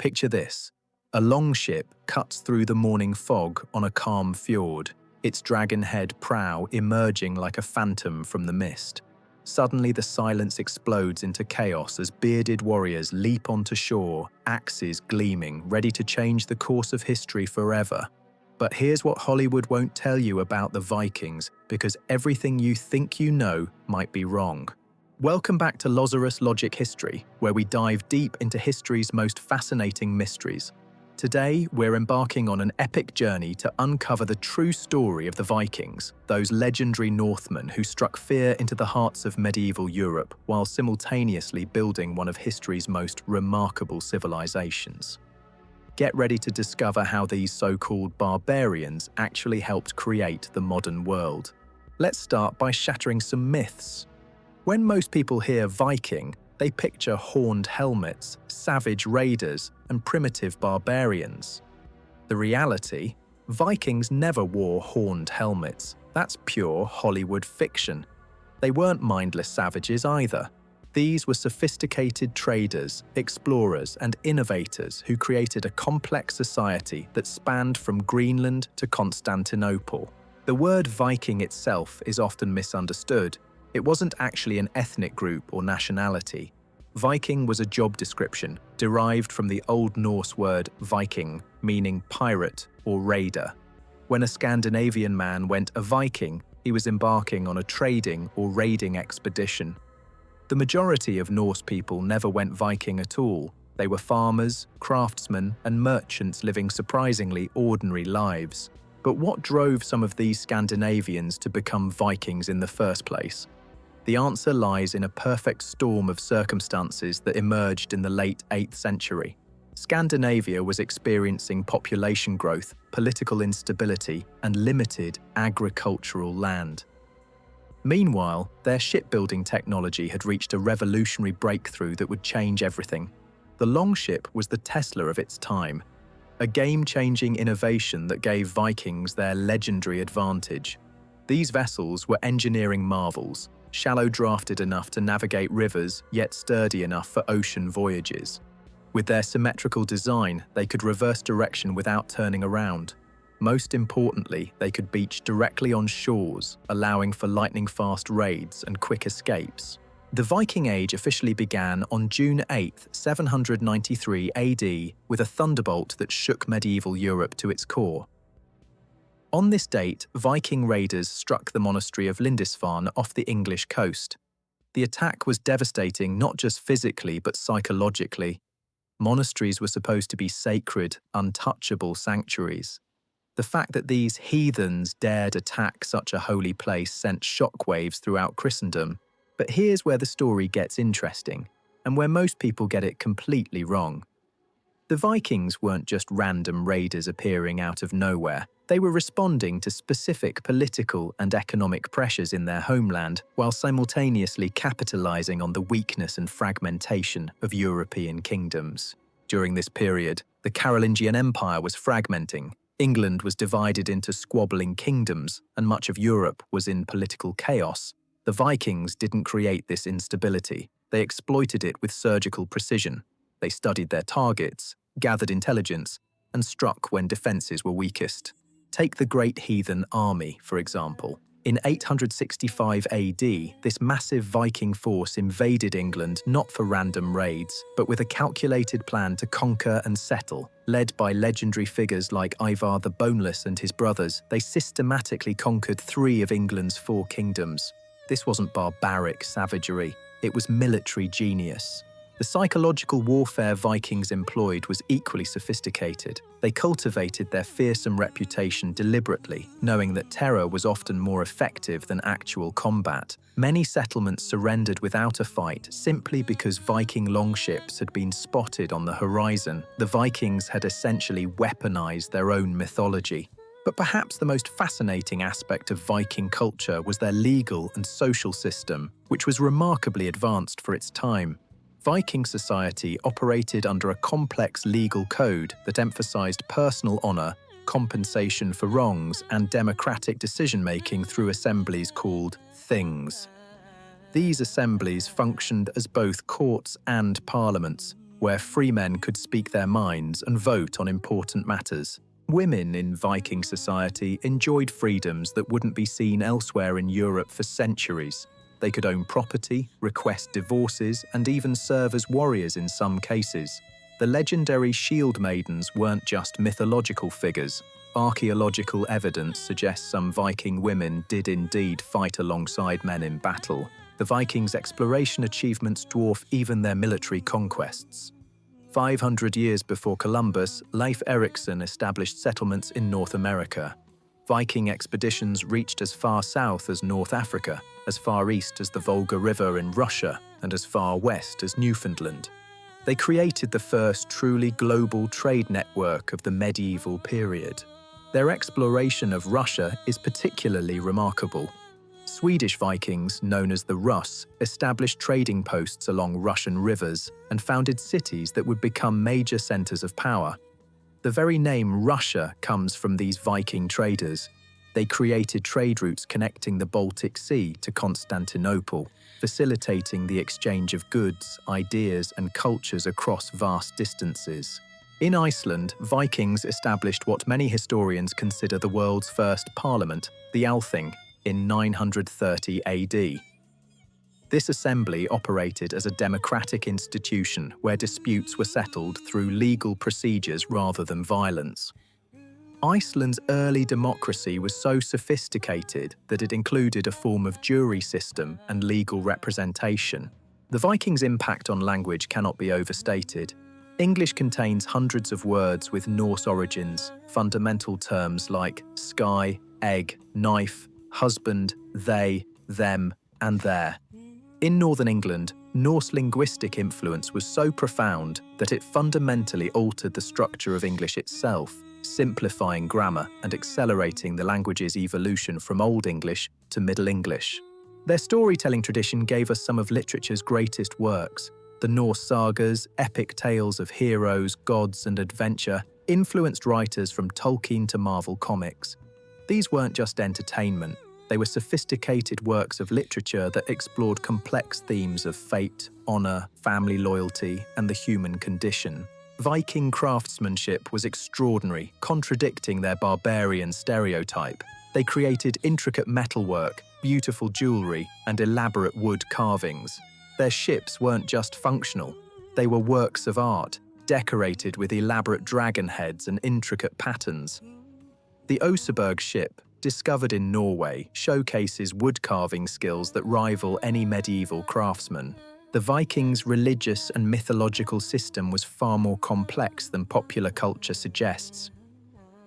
Picture this. A longship cuts through the morning fog on a calm fjord, its dragon-head prow emerging like a phantom from the mist. Suddenly the silence explodes into chaos as bearded warriors leap onto shore, axes gleaming, ready to change the course of history forever. But here's what Hollywood won't tell you about the Vikings, because everything you think you know might be wrong. Welcome back to Lazarus Logic History, where we dive deep into history's most fascinating mysteries. Today, we're embarking on an epic journey to uncover the true story of the Vikings, those legendary Northmen who struck fear into the hearts of medieval Europe while simultaneously building one of history's most remarkable civilizations. Get ready to discover how these so-called barbarians actually helped create the modern world. Let's start by shattering some myths. When most people hear Viking, they picture horned helmets, savage raiders, and primitive barbarians. The reality? Vikings never wore horned helmets. That's pure Hollywood fiction. They weren't mindless savages either. These were sophisticated traders, explorers, and innovators who created a complex society that spanned from Greenland to Constantinople. The word Viking itself is often misunderstood. It wasn't actually an ethnic group or nationality. Viking was a job description, derived from the Old Norse word Viking, meaning pirate or raider. When a Scandinavian man went a Viking, he was embarking on a trading or raiding expedition. The majority of Norse people never went Viking at all. They were farmers, craftsmen, and merchants living surprisingly ordinary lives. But what drove some of these Scandinavians to become Vikings in the first place? The answer lies in a perfect storm of circumstances that emerged in the late 8th century. Scandinavia was experiencing population growth, political instability, and limited agricultural land. Meanwhile, their shipbuilding technology had reached a revolutionary breakthrough that would change everything. The longship was the Tesla of its time, a game-changing innovation that gave Vikings their legendary advantage. These vessels were engineering marvels, shallow-drafted enough to navigate rivers, yet sturdy enough for ocean voyages. With their symmetrical design, they could reverse direction without turning around. Most importantly, they could beach directly on shores, allowing for lightning-fast raids and quick escapes. The Viking Age officially began on June 8, 793 AD, with a thunderbolt that shook medieval Europe to its core. On this date, Viking raiders struck the monastery of Lindisfarne off the English coast. The attack was devastating not just physically but psychologically. Monasteries were supposed to be sacred, untouchable sanctuaries. The fact that these heathens dared attack such a holy place sent shockwaves throughout Christendom. But here's where the story gets interesting, and where most people get it completely wrong. The Vikings weren't just random raiders appearing out of nowhere. They were responding to specific political and economic pressures in their homeland, while simultaneously capitalizing on the weakness and fragmentation of European kingdoms. During this period, the Carolingian Empire was fragmenting. England was divided into squabbling kingdoms, and much of Europe was in political chaos. The Vikings didn't create this instability. They exploited it with surgical precision. They studied their targets, gathered intelligence, and struck when defenses were weakest. Take the Great Heathen Army, for example. In 865 AD, this massive Viking force invaded England not for random raids, but with a calculated plan to conquer and settle. Led by legendary figures like Ivar the Boneless and his brothers, they systematically conquered 3 of England's 4 kingdoms. This wasn't barbaric savagery, it was military genius. The psychological warfare Vikings employed was equally sophisticated. They cultivated their fearsome reputation deliberately, knowing that terror was often more effective than actual combat. Many settlements surrendered without a fight simply because Viking longships had been spotted on the horizon. The Vikings had essentially weaponized their own mythology. But perhaps the most fascinating aspect of Viking culture was their legal and social system, which was remarkably advanced for its time. Viking society operated under a complex legal code that emphasized personal honor, compensation for wrongs, and democratic decision-making through assemblies called things. These assemblies functioned as both courts and parliaments, where free men could speak their minds and vote on important matters. Women in Viking society enjoyed freedoms that wouldn't be seen elsewhere in Europe for centuries. They could own property, request divorces, and even serve as warriors in some cases. The legendary shield maidens weren't just mythological figures. Archaeological evidence suggests some Viking women did indeed fight alongside men in battle. The Vikings' exploration achievements dwarf even their military conquests. 500 years before Columbus, Leif Erikson established settlements in North America. Viking expeditions reached as far south as North Africa, as far east as the Volga River in Russia, and as far west as Newfoundland. They created the first truly global trade network of the medieval period. Their exploration of Russia is particularly remarkable. Swedish Vikings, known as the Russ, established trading posts along Russian rivers and founded cities that would become major centers of power. The very name Russia comes from these Viking traders. They created trade routes connecting the Baltic Sea to Constantinople, facilitating the exchange of goods, ideas, and cultures across vast distances. In Iceland, Vikings established what many historians consider the world's first parliament, the Althing, in 930 AD. This assembly operated as a democratic institution where disputes were settled through legal procedures rather than violence. Iceland's early democracy was so sophisticated that it included a form of jury system and legal representation. The Vikings' impact on language cannot be overstated. English contains hundreds of words with Norse origins, fundamental terms like sky, egg, knife, husband, they, them, and their. In Northern England, Norse linguistic influence was so profound that it fundamentally altered the structure of English itself, simplifying grammar and accelerating the language's evolution from Old English to Middle English. Their storytelling tradition gave us some of literature's greatest works. The Norse sagas, epic tales of heroes, gods, and adventure, influenced writers from Tolkien to Marvel Comics. These weren't just entertainment. They were sophisticated works of literature that explored complex themes of fate, honor, family loyalty, and the human condition. Viking craftsmanship was extraordinary, contradicting their barbarian stereotype. They created intricate metalwork, beautiful jewelry, and elaborate wood carvings. Their ships weren't just functional. They were works of art, decorated with elaborate dragon heads and intricate patterns. The Oseberg ship, discovered in Norway, showcases wood-carving skills that rival any medieval craftsman. The Vikings' religious and mythological system was far more complex than popular culture suggests.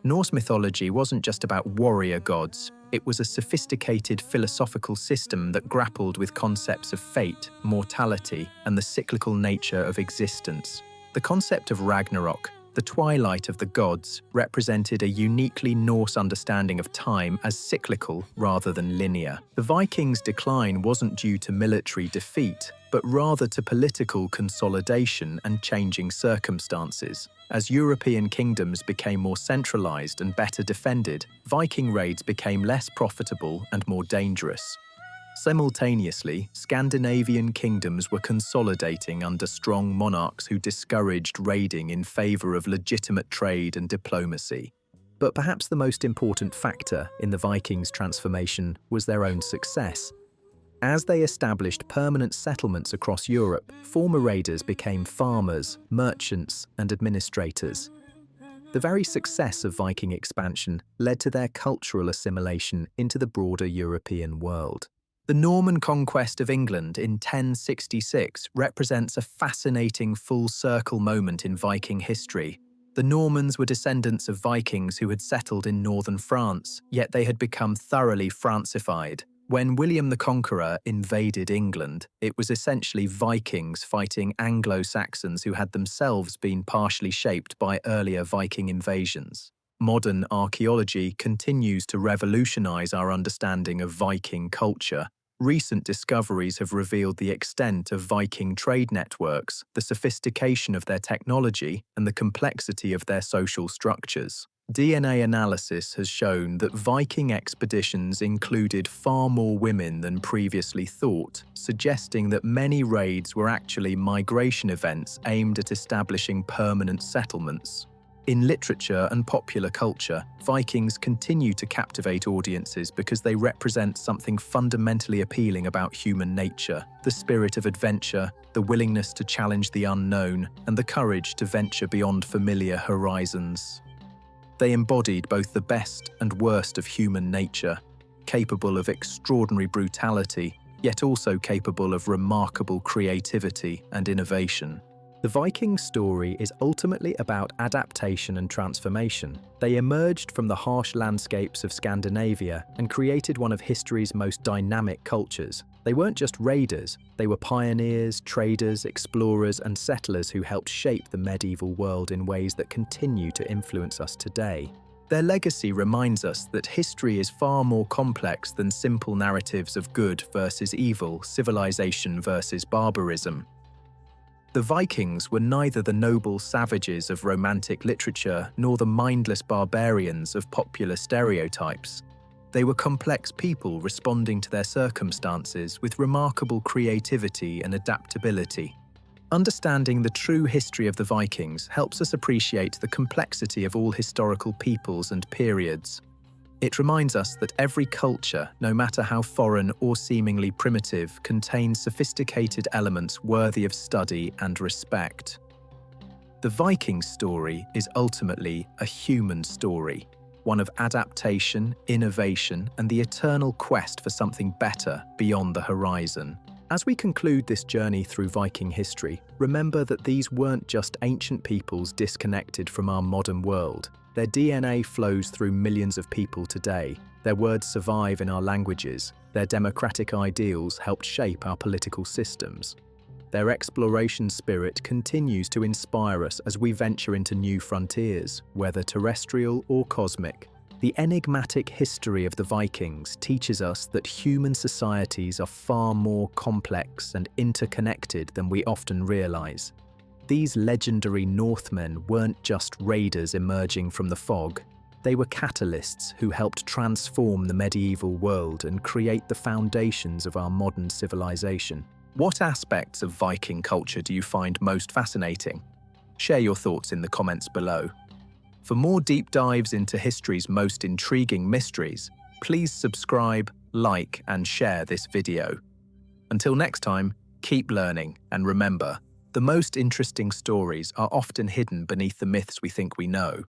Norse mythology wasn't just about warrior gods. It was a sophisticated philosophical system that grappled with concepts of fate, mortality, and the cyclical nature of existence. The concept of Ragnarok, the twilight of the gods, represented a uniquely Norse understanding of time as cyclical rather than linear. The Vikings' decline wasn't due to military defeat, but rather to political consolidation and changing circumstances. As European kingdoms became more centralized and better defended, Viking raids became less profitable and more dangerous. Simultaneously, Scandinavian kingdoms were consolidating under strong monarchs who discouraged raiding in favor of legitimate trade and diplomacy. But perhaps the most important factor in the Vikings' transformation was their own success. As they established permanent settlements across Europe, former raiders became farmers, merchants, and administrators. The very success of Viking expansion led to their cultural assimilation into the broader European world. The Norman conquest of England in 1066 represents a fascinating full-circle moment in Viking history. The Normans were descendants of Vikings who had settled in northern France, yet they had become thoroughly Francified. When William the Conqueror invaded England, it was essentially Vikings fighting Anglo-Saxons who had themselves been partially shaped by earlier Viking invasions. Modern archaeology continues to revolutionize our understanding of Viking culture. Recent discoveries have revealed the extent of Viking trade networks, the sophistication of their technology, and the complexity of their social structures. DNA analysis has shown that Viking expeditions included far more women than previously thought, suggesting that many raids were actually migration events aimed at establishing permanent settlements. In literature and popular culture, Vikings continue to captivate audiences because they represent something fundamentally appealing about human nature: the spirit of adventure, the willingness to challenge the unknown, and the courage to venture beyond familiar horizons. They embodied both the best and worst of human nature, capable of extraordinary brutality, yet also capable of remarkable creativity and innovation. The Viking story is ultimately about adaptation and transformation. They emerged from the harsh landscapes of Scandinavia and created one of history's most dynamic cultures. They weren't just raiders, they were pioneers, traders, explorers, and settlers who helped shape the medieval world in ways that continue to influence us today. Their legacy reminds us that history is far more complex than simple narratives of good versus evil, civilization versus barbarism. The Vikings were neither the noble savages of romantic literature nor the mindless barbarians of popular stereotypes. They were complex people responding to their circumstances with remarkable creativity and adaptability. Understanding the true history of the Vikings helps us appreciate the complexity of all historical peoples and periods. It reminds us that every culture, no matter how foreign or seemingly primitive, contains sophisticated elements worthy of study and respect. The Viking story is ultimately a human story, one of adaptation, innovation, and the eternal quest for something better beyond the horizon. As we conclude this journey through Viking history, remember that these weren't just ancient peoples disconnected from our modern world. Their DNA flows through millions of people today. Their words survive in our languages. Their democratic ideals helped shape our political systems. Their exploration spirit continues to inspire us as we venture into new frontiers, whether terrestrial or cosmic. The enigmatic history of the Vikings teaches us that human societies are far more complex and interconnected than we often realize. These legendary Northmen weren't just raiders emerging from the fog. They were catalysts who helped transform the medieval world and create the foundations of our modern civilization. What aspects of Viking culture do you find most fascinating? Share your thoughts in the comments below. For more deep dives into history's most intriguing mysteries, please subscribe, like, and share this video. Until next time, keep learning, and remember, the most interesting stories are often hidden beneath the myths we think we know.